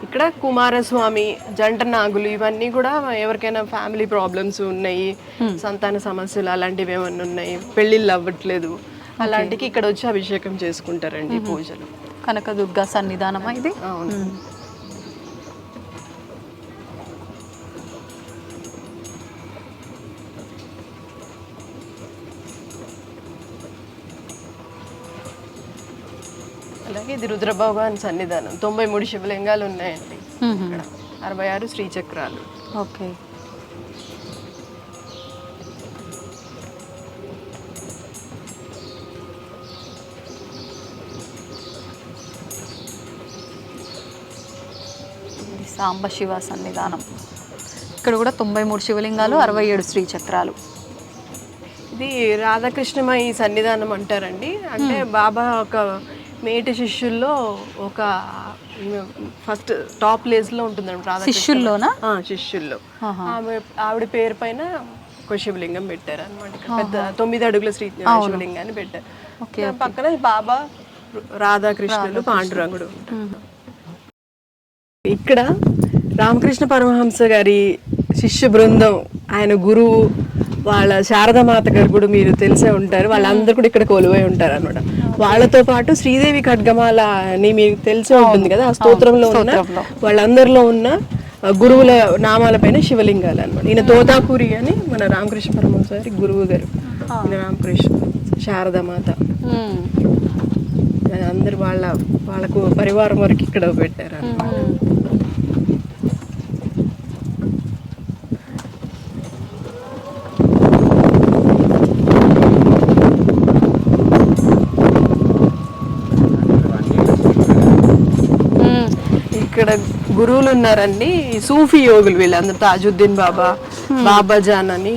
ఇక్కడ కుమారస్వామి, జంట నాగులు, ఇవన్నీ కూడా ఎవరికైనా ఫ్యామిలీ ప్రాబ్లమ్స్ ఉన్నాయి, సంతాన సమస్యలు అలాంటివి ఏమన్నా ఉన్నాయి, పెళ్ళిళ్ళు అవ్వట్లేదు, అలాంటికి ఇక్కడ వచ్చి అభిషేకం చేసుకుంటారండి పూజలు. కనకదుర్గ సన్నిధానమా ఇది? అవును. అలాగే ఇది రుద్రభగవాన్ సన్నిధానం. 93 శివలింగాలు ఉన్నాయండి ఇక్కడ, 66 శ్రీచక్రాలు. ఓకే. సాంబ శివ సన్నిధానం. ఇక్కడ కూడా 93 శివలింగాలు, 67 శ్రీచక్రాలు. ఇది రాధాకృష్ణమయి సన్నిధానం అంటారండి. అంటే బాబా ఒక మేటి శిష్యుల్లో ఒక ఫస్ట్ టాప్ ప్లేస్ లో ఉంటుందండి శిష్యుల్లోనా? శిష్యుల్లో. ఆవిడ పేరు పైన ఒక శివలింగం పెట్టారు అనమాట. పెద్ద 9 అడుగుల శివలింగాన్ని పెట్టారు. పక్కన బాబా, రాధాకృష్ణులు, పాండురంగుడు. ఇక్కడ రామకృష్ణ పరమహంస గారి శిష్య బృందం, ఆయన గురువు, వాళ్ళ శారదామాత గారు కూడా మీరు తెలిసే ఉంటారు, వాళ్ళందరూ కూడా ఇక్కడ కొలువై ఉంటారు అనమాట. వాళ్ళతో పాటు శ్రీదేవి ఖడ్గమాల అని మీకు తెలిసే ఉంటుంది కదా, ఆ స్తోత్రంలో ఉన్న వాళ్ళందరిలో ఉన్న గురువుల నామాలపైన శివలింగాలు అనమాట. ఈయన తోతాపూరి అని మన రామకృష్ణ పరమహంస గారి గురువు గారు, ఈయన రామకృష్ణ, శారదామాత, అందరు వాళ్ళకు పరివారం వరకు ఇక్కడ పెట్టారు అన్నమాట. ఇక్కడ గురువులు ఉన్నారండి, సూఫీ యోగులు వీళ్ళందరూ. తాజుద్దీన్ బాబా, బాబా జాన్ అని,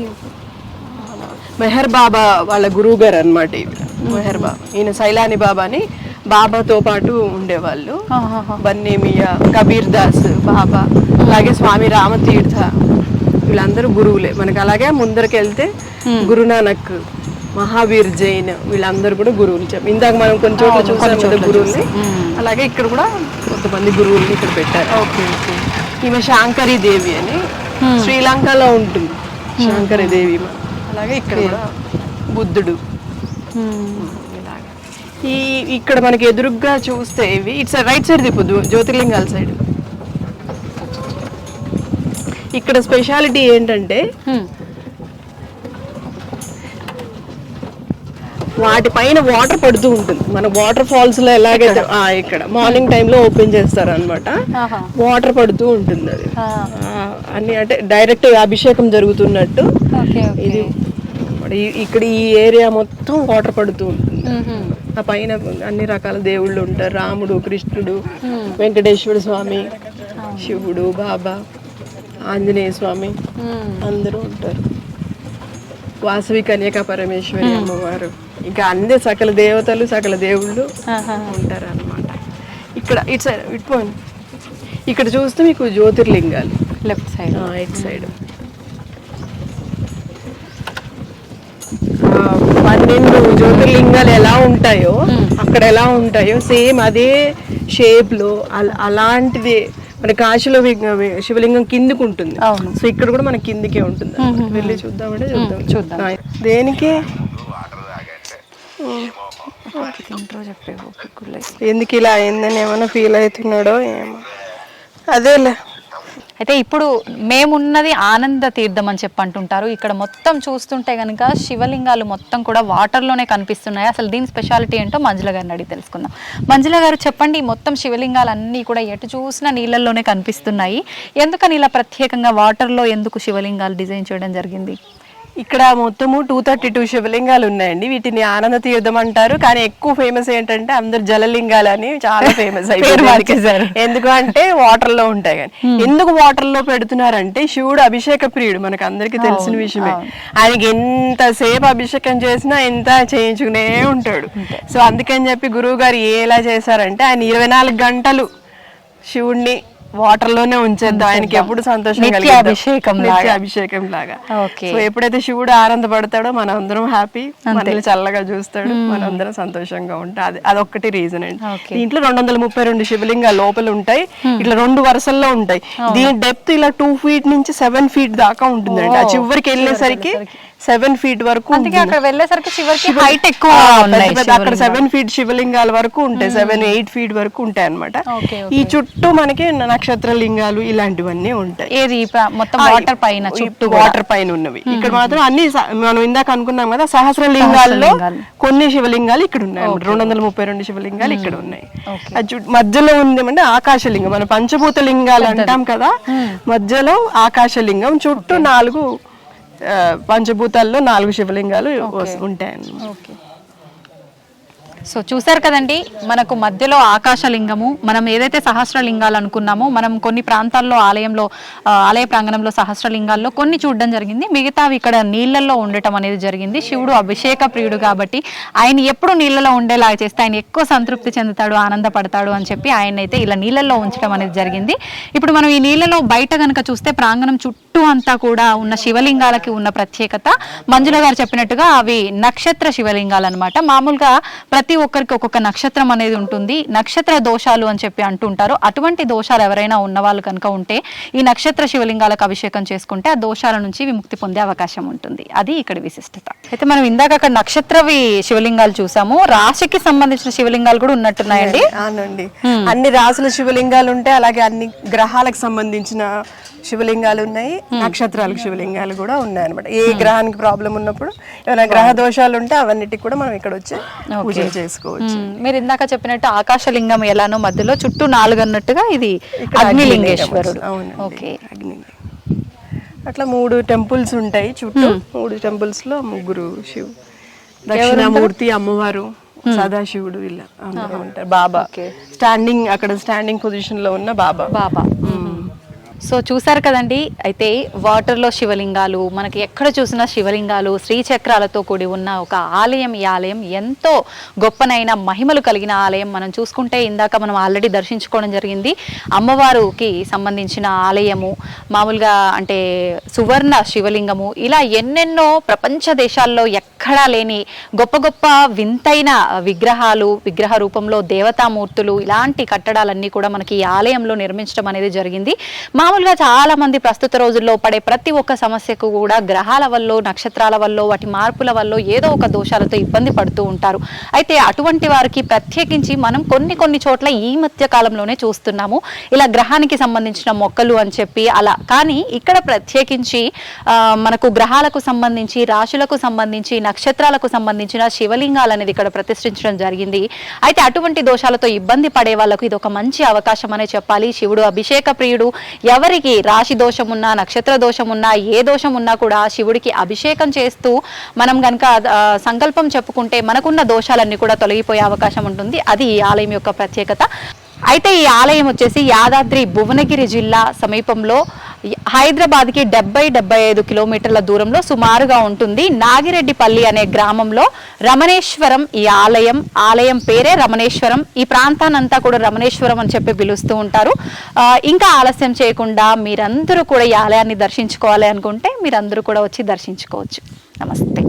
మెహర్ బాబా వాళ్ళ గురువు గారు అనమాట. మెహర్ బాబా, ఈయన సైలాని బాబా అని బాబాతో పాటు ఉండేవాళ్ళు. బన్నేమియా, కబీర్ దాస్ బాబా, అలాగే స్వామి రామతీర్థ, వీళ్ళందరూ గురువులే మనకి. అలాగే ముందరికి వెళ్తే గురునానక్, మహావీర్ జైన్, వీళ్ళందరూ కూడా గురువులు. ఇందాక మనం కొన్ని చోట్ల చూసాం కదా గురువుల్ని, అలాగే ఇక్కడ కూడా కొంతమంది గురువుల్ని ఇక్కడ పెట్టారు. ఈమె శాంకరీ దేవి అని శ్రీలంకలో ఉంటుంది, శాంకరీ దేవి. అలాగే ఇక్కడ కూడా బుద్ధుడు. ఇక్కడ మనకి ఎదురుగ్గా చూస్తే ఇవి ఇట్స్ రైట్ సైడ్ తిప్పు, జ్యోతిర్లింగాల సైడ్. ఇక్కడ స్పెషాలిటీ ఏంటంటే వాటిపైన వాటర్ పడుతూ ఉంటుంది. మన వాటర్ ఫాల్స్ లో ఎలాగైతే ఇక్కడ మార్నింగ్ టైంలో ఓపెన్ చేస్తారు అనమాట, వాటర్ పడుతూ ఉంటుంది. అది అన్ని అంటే డైరెక్ట్ అభిషేకం జరుగుతున్నట్టు. ఇది ఇక్కడ ఈ ఏరియా మొత్తం వాటర్ పడుతూ ఉంటుంది. ఆ పైన అన్ని రకాల దేవుళ్ళు ఉంటారు, రాముడు, కృష్ణుడు, వెంకటేశ్వర స్వామి, శివుడు, బాబా, ఆంజనేయ స్వామి అందరూ ఉంటారు. వాసవి కన్యకా పరమేశ్వరి అమ్మవారు, ఇంకా అన్ని సకల దేవతలు సకల దేవుళ్ళు ఉంటారు అన్నమాట. ఇక్కడ ఇటు సైడ్ ఇటు ఇక్కడ చూస్తే మీకు జ్యోతిర్లింగాలు లెఫ్ట్ సైడ్, ఇటు సైడ్ 12 జ్యోతిర్లింగాలు ఎలా ఉంటాయో అక్కడ ఎలా ఉంటాయో సేమ్ అదే షేప్ లో అలాంటిది మన కాశీలో శివలింగం కిందికి ఉంటుంది. సో ఇక్కడ కూడా మన కిందికే ఉంటుంది. వెళ్ళి చూద్దామంటే చూద్దాం. దేనికి ఎందుకు ఇలా అయిందని ఏమైనా ఫీల్ అవుతున్నాడో ఏమో, అదేలే. అయితే ఇప్పుడు మేమున్నది ఆనంద తీర్థం అని చెప్పి అంటుంటారు. ఇక్కడ మొత్తం చూస్తుంటే కనుక శివలింగాలు మొత్తం కూడా వాటర్లోనే కనిపిస్తున్నాయి. అసలు దీని స్పెషాలిటీ ఏంటో మంజుల గారిని అడిగి తెలుసుకుందాం. మంజుల గారు చెప్పండి, మొత్తం శివలింగాలు అన్నీ కూడా ఎటు చూసినా నీళ్ళల్లోనే కనిపిస్తున్నాయి. ఎందుకని ఇలా ప్రత్యేకంగా వాటర్లో ఎందుకు శివలింగాలు డిజైన్ చేయడం జరిగింది? ఇక్కడ మొత్తము 232 శివలింగాలు ఉన్నాయండి. వీటిని ఆనంద తీర్థం అంటారు, కానీ ఎక్కువ ఫేమస్ ఏంటంటే అందరు జలలింగాలు అని చాలా ఫేమస్ అయిపోయారు. ఎందుకు అంటే వాటర్ లో ఉంటాయి. కానీ ఎందుకు వాటర్ లో పెడుతున్నారంటే శివుడు అభిషేక ప్రియుడు, మనకు అందరికి తెలిసిన విషయమే. ఆయనకి ఎంతసేపు అభిషేకం చేసినా ఎంత చేయించుకునే ఉంటాడు. సో అందుకని చెప్పి గురువు గారు ఎలా చేశారంటే ఆయన 24 గంటలు శివుడిని వాటర్ లోనే ఉంచేద్దాం, ఆయనకి ఎప్పుడు సంతోషం అభిషేకం లాగా. సో ఎప్పుడైతే శివుడు ఆనందపడతాడో మనం అందరం హ్యాపీ, మనల్ని చల్లగా చూస్తాడు, మనం అందరం సంతోషంగా ఉంటాం. అదొక్కటి రీజన్ అండి. దీంట్లో 232 శివలింగాలు లోపల ఉంటాయి. ఇట్లా 2 వరుసల్లో ఉంటాయి. దీని డెప్త్ ఇలా 2 feet నుంచి 7 feet దాకా ఉంటుందండి. ఆ చివరికి వెళ్ళేసరికి 7 feet వరకు, అక్కడ వెళ్ళేసరికి చివరికి హైట్ ఎక్కువ, అక్కడ 7 feet శివలింగాల వరకు ఉంటాయి, 7-8 feet వరకు ఉంటాయి అన్నమాట. ఈ చుట్టూ మనకి నక్షత్ర లింగాలు ఇలాంటివన్నీ ఉంటాయి. ఏది మొత్తం వాటర్ పైన, చుట్టూ వాటర్ పైన ఉన్నవి. ఇక్కడ మాత్రం అన్ని మనం ఇందాక అనుకున్నాం కదా, సహస్ర లింగాల్లో కొన్ని శివలింగాలు ఇక్కడ ఉన్నాయి. 232 శివలింగాలు ఇక్కడ ఉన్నాయి. మధ్యలో ఉందేమంటే ఆకాశలింగం, మన పంచభూత లింగాలు అంటాం కదా, మధ్యలో ఆకాశలింగం, చుట్టూ 4 పంచభూతాల్లో 4 శివలింగాలు ఉంటాయన్నమాట. సో చూసారు కదండి, మనకు మధ్యలో ఆకాశలింగము, మనం ఏదైతే సహస్రలింగాలు అనుకున్నామో, మనం కొన్ని ప్రాంతాల్లో ఆలయ ప్రాంగణంలో సహస్రలింగాల్లో కొన్ని చూడడం జరిగింది, మిగతావి ఇక్కడ నీళ్ళల్లో ఉండటం అనేది జరిగింది. శివుడు అభిషేక ప్రియుడు కాబట్టి ఆయన ఎప్పుడు నీళ్ళలో ఉండేలాగా చేస్తే ఆయన ఎక్కువ సంతృప్తి చెందుతాడు, ఆనందపడతాడు అని చెప్పి ఆయన అయితే ఇలా నీళ్ళల్లో ఉంచడం అనేది జరిగింది. ఇప్పుడు మనం ఈ నీళ్ళలో బయట కనుక చూస్తే ప్రాంగణం చుట్టూ అంతా కూడా ఉన్న శివలింగాలకి ఉన్న ప్రత్యేకత మంజుల గారు చెప్పినట్టుగా అవి నక్షత్ర శివలింగాలు అనమాట. మామూలుగా ప్రతి ఒక్కరికి ఒక్కొక్క నక్షత్రం అనేది ఉంటుంది, నక్షత్ర దోషాలు అని చెప్పి అంటుంటారు. అటువంటి దోషాలు ఎవరైనా ఉన్న వాళ్ళు కనుక ఉంటే ఈ నక్షత్ర శివలింగాలకు అభిషేకం చేసుకుంటే ఆ దోషాల నుంచి విముక్తి పొందే అవకాశం ఉంటుంది. అది ఇక్కడ విశిష్టత. అయితే మనం ఇందాక అక్కడ నక్షత్రవి శివలింగాలు చూసాము, రాశికి సంబంధించిన శివలింగాలు కూడా ఉన్నట్టున్నాయండి. అవునండి, అన్ని రాశుల శివలింగాలు ఉంటాయి, అలాగే అన్ని గ్రహాలకు సంబంధించిన శివలింగాలు ఉన్నాయి, నక్షత్రాలకు శివలింగాలు కూడా ఉన్నాయి అనమాట. ఏ గ్రహానికి ప్రాబ్లం ఉన్నప్పుడు ఏమైనా గ్రహ దోషాలు ఉంటే అవన్నిటికి కూడా మనం ఇక్కడ వచ్చి పూజలు చేసుకోవచ్చు. మీరు ఇందాక చెప్పినట్టు ఆకాశలింగం ఎలానో మధ్యలో చుట్టూ 4 అన్నట్టుగా ఇది అగ్నిలింగేశ్వరుడు. ఓకే, అట్లా 3 టెంపుల్స్ ఉంటాయి చుట్టూ. 3 టెంపుల్స్ లో 3 శివు, దక్షిణామూర్తి, అమ్మవారు, సదాశివుడు ఇలా అందరూ ఉంటారు. బాబా స్టాండింగ్ పొజిషన్ లో ఉన్న బాబా. సో చూసారు కదండి, అయితే వాటర్లో శివలింగాలు, మనకి ఎక్కడ చూసినా శివలింగాలు, శ్రీచక్రాలతో కూడి ఉన్న ఒక ఆలయం. ఈ ఆలయం ఎంతో గొప్పనైన మహిమలు కలిగిన ఆలయం. మనం చూసుకుంటే ఇందాక మనం ఆల్రెడీ దర్శించుకోవడం జరిగింది అమ్మవారికి సంబంధించిన ఆలయము, మామూలుగా అంటే సువర్ణ శివలింగము, ఇలా ఎన్నెన్నో ప్రపంచ దేశాల్లో ఎక్కడా లేని గొప్ప గొప్ప వింతైన విగ్రహాలు, విగ్రహ రూపంలో దేవతామూర్తులు, ఇలాంటి కట్టడాలన్నీ కూడా మనకి ఈ ఆలయంలో నిర్మించడం అనేది జరిగింది. మామూలుగా మామూలుగా చాలా మంది ప్రస్తుత రోజుల్లో పడే ప్రతి ఒక్క సమస్యకు కూడా గ్రహాల వల్ల, నక్షత్రాల వల్ల, వాటి మార్పుల వల్ల ఏదో ఒక దోషాలతో ఇబ్బంది పడుతూ ఉంటారు. అయితే అటువంటి వారికి ప్రత్యేకించి మనం కొన్ని చోట్ల ఈ మధ్య కాలంలోనే చూస్తున్నాము ఇలా గ్రహానికి సంబంధించిన మొక్కలు అని చెప్పి అలా. కానీ ఇక్కడ ప్రత్యేకించి మనకు గ్రహాలకు సంబంధించి, రాశులకు సంబంధించి, నక్షత్రాలకు సంబంధించిన శివలింగాలు అనేది ఇక్కడ ప్రతిష్ఠించడం జరిగింది. అయితే అటువంటి దోషాలతో ఇబ్బంది పడే వాళ్ళకు ఇది ఒక మంచి అవకాశం అనే చెప్పాలి. శివుడు అభిషేక ప్రియుడు. ఎవరికి రాశి దోషం ఉన్నా, నక్షత్ర దోషం ఉన్నా, ఏ దోషం ఉన్నా కూడా శివుడికి అభిషేకం చేస్తూ మనం గనక సంకల్పం చెప్పుకుంటే మనకున్న దోషాలన్నీ కూడా తొలగిపోయే అవకాశం ఉంటుంది. అది ఈ ఆలయం యొక్క ప్రత్యేకత. అయితే ఈ ఆలయం వచ్చేసి యాదాద్రి భువనగిరి జిల్లా సమీపంలో హైదరాబాద్కి 70-75 కిలోమీటర్ల దూరంలో సుమారుగా ఉంటుంది. నాగిరెడ్డిపల్లి అనే గ్రామంలో రమణేశ్వరం ఈ ఆలయం పేరే రమణేశ్వరం. ఈ ప్రాంతానంతా కూడా రమణేశ్వరం అని చెప్పి పిలుస్తూ ఉంటారు. ఇంకా ఆలస్యం చేయకుండా మీరందరూ కూడా ఈ ఆలయాన్ని దర్శించుకోవాలి అనుకుంటే మీరందరూ కూడా వచ్చి దర్శించుకోవచ్చు. నమస్తే.